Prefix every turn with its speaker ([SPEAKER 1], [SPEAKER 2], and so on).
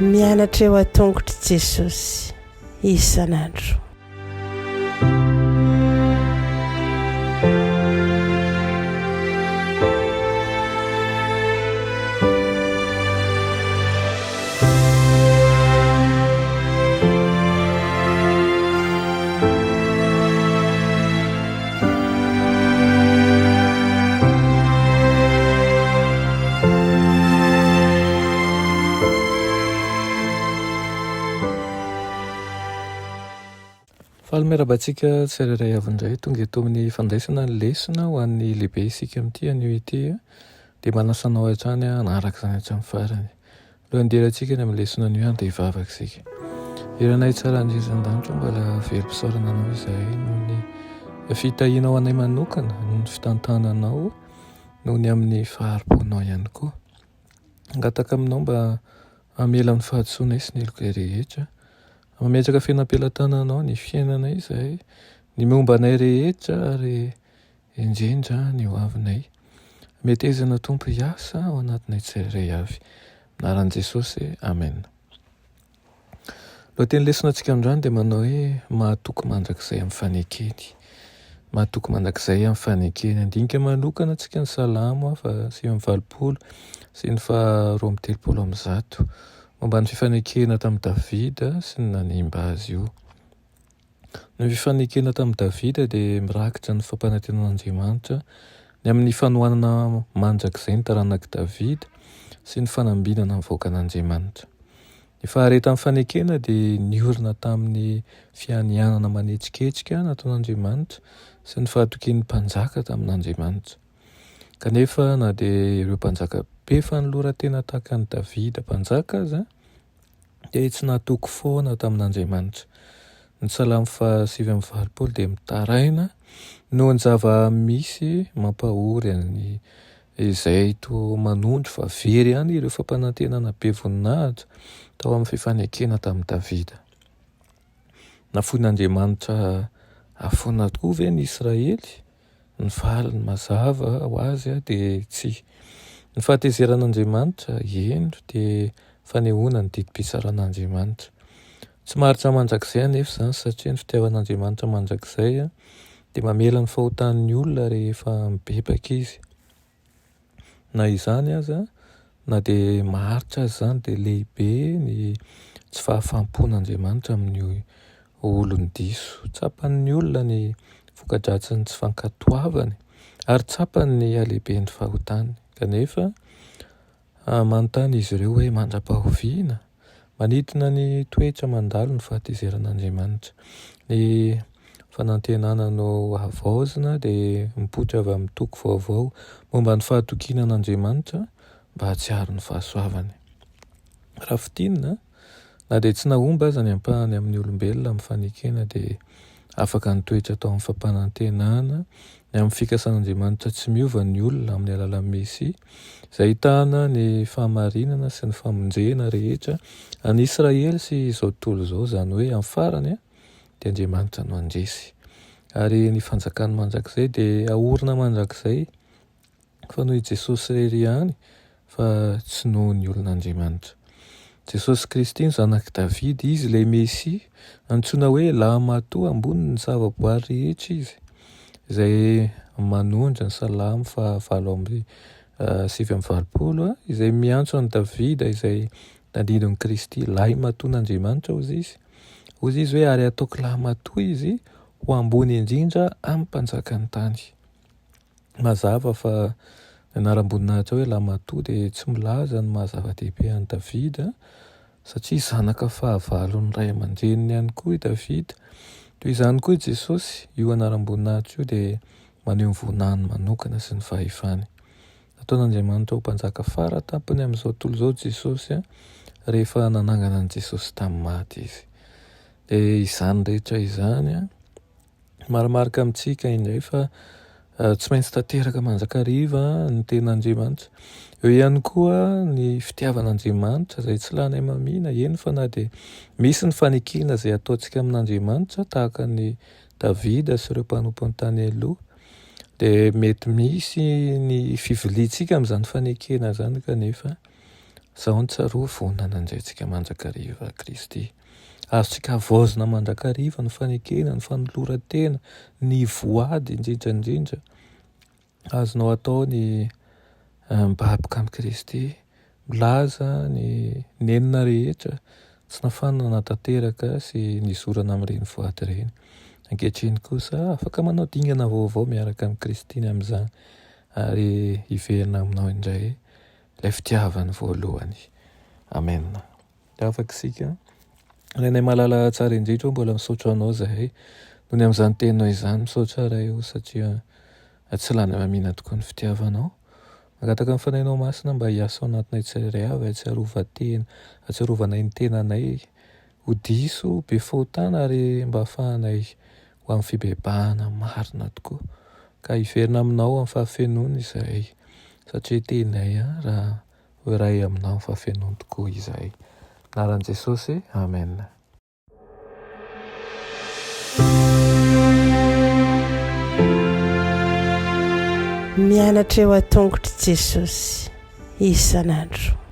[SPEAKER 1] Mianatra eo an-tongotry Jesosy isan'andro.
[SPEAKER 2] Fahameraba-tsika tsirairay avy-indray tonga eto amin'ny fandraisana ny lesona ho an'ny lehibe isika amin'ity anio ity dia manasanao hatrany anaraka izany hatramin'ny farany. Alohan'ny derantsika ny amin'ny lesona anio dia hivavaka isika. Iranay tsara andrisan-danitra mbola velom-pisaorana anao izahay noho ny fitahianao anay manokana, noho ny fitantananao, noho ny amin'ny fahariponao ihany koa. Angataka aminao mba hamela amin'ny fahantsoana sy ny eloka rehetra. Mametraka fenam-pelantananao ny fiainanay izahay, ny momba anay rehetra ary indrindra ny hoavinay. Metezana tompo hiasa ao anatinay tsirairay avy. Anaran'i Jesosy, amen. Lohateny lesonantsika androany dia manao hoe mahatoky mandrakizay amin'ny fanekeny. Mahatoky mandrakizay amin'ny fanekeny. Andinika manokana antsika ny salamo fa 7:20 sy ny 2:30 momba ny fifanekena tamin'i Davida sy ny nanimba azy io. Ny fifanekena tamin'i Davida dia mirakitra ny fampanantenan'Andriamanitra ny amin'ny fanohanana mandrakizay ny taranak'i Davida sy ny fanambinana ny vahoakan'Andriamanitra. Ny fahareta amin'ny fanekena dia niorina tamin'ny fianianana manetsiketsika nataon'Andriamanitra sy ny fahatokian'ny mpanjaka tamin'Andriamanitra. Kanefa na dia ireo mpanjaka be fanoloran-tena tahaka ny Davida mpanjaka aza dia tsy nahatoky foana tamin'Andriamanitra. Ny salamo 7:20 dia mitaraina noho ny zava-misy mampahory izay to manondro fa very ihany ireo fampanantenana be voninahitra tao amin'ny fifanekena tamin'i Davida. Nafoin'Andriamanitra afoana tokoa ve ny Israely? Ny valiny mazava ho azy dia tsy. Ny fahatezeran'Andriamanitra eno dia fanehoana ny didi-pitsaran'Andriamanitra. Tsy maharitra mandrakizay anefa izany satria ny fitiavan'Andriamanitra mandrakizay dia mamela ny fahotan'ny olona rehefa mibebaka izy. Na izany aza, na dia maharitra azy izany dia lehibe ny tsy fahafampon'Andriamanitra amin'ny olony diso. Tsapan'ny olona ny voka-dratsiny tsy fankatoavany ary tsapany ny halehiben'ny fahotany. Kanefa manontany izy ireo hoe mandra-pahoviana, manidina ny toetra mandalo ny fahatezeran'Andriamanitra. Ny fanantenana no havaozina dia mipoitra avy amin'ny toko vaovao momba ny fahatokinan'Andriamanitra mba hatsiaro ny fahasoavany. Raha fitinina, na dia tsy nahomba aza ny ampahany amin'ny olombelona amin'ny fanekena dia afaka nitoetra tao amin'ny fampanantenana ny amin'ny fikasan'Andriamanitra tsy miova ny olona amin'ny alalan'ny Mesia, izay ahitana ny fahamarinana sy ny famonjena rehetra any Israely sy izao tontolo izao, izany hoe amin'ny farany dia Andriamanitra no andresy. Ary ny fanjakan'ny mandrakizay dia ahorona mandrakizay fa noho i Jesosy irery ihany fa tsy noho ny olon'Andriamanitra. Jesosy Kristy ny zanaky Davida, izy ilay Mesia, antsoina hoe lahamatoa ambony ny zavaboary rehetra izy, izay manondra ny salamo 7:20 izay miantso an'i Davida izay nandindon'i Kristy lahy matoan'Andriamanitra hozy izy. Hozy izy hoe ary ataoko lahamatoa izy ho ambony indrindra amin'ny mpanjakany tany. Mazava fa ny anaram-boninahitra hoe lahamatoa dia tsy milaza ny mahazava-dehibe an'i Davida satria zanaka fahavalon'ny ray aman-dreniny ihany koa i Davida. Toy izany koa i Jesosy, io anaram-boninahitra io dia maneho ny vonahany manokana sy ny fahefany. Nataon'Andriamanitra ho mpanjaka fara tampony amin'izao tontolo izao Jesosy rehefa nanangana an'i Jesosy tamin'ny maty izy. Dia izany rehetra izany marimarika amintsika indray fa tsy maintsy tanteraka manjakariva ny tenan'Andriamanitra. Eo ihany koa ny fitiavan'Andriamanitra izay tsy lanay mamina, eny fa na dia misy ny fanekena izay ataontsika amin'Andriamanitra tahaka ny Davida sy ireo mpanompo ny tany aloha dia mety misy ny fiviliantsika amin'izany fanekena zany kanefa izao ny tsaroa vonana indray tsika mandrakariva Kristy. Azontsika avaozina mandrakariva ny fanekena, ny fanoloran-tena, ny voady indrindrandrindra. Azonao atao ny mibaboka amin'ny Kristy, milaza ny nenina rehetra tsy nafanana natateraka sy nizorana amin'ireny voady ireny. Ankehitriny kosa afaka manao dingana vaovao miaraka amin'ny Kristiny amin'izany ary hiverina aminao indray ilay fitiavany voalohany. Amen. Afaka isika ilainay mahalala tsara indrindra mbola misaotra anao zahay noho ny amin'izany teninao izany misaotra ray io satria tsy lany mamina tokoa ny fitiavanao. Magataka amin'ny fanahinao masina mba hiasa ao anatinay tsirairay avy, atsiarovan-tena, atsiarovanay ny tenanay ho diso be fahotana ary mba hafahanay ho amin'ny fibebahana marina tokoa. Ka hiverina aminao amin'ny fahafenony izahay satria tenay raha iray aminao amin'ny fahafenony tokoa izahay. Anaran'i Jesosy, amen.
[SPEAKER 1] Mianatra eo an-tongotra Jesosy isan'andro.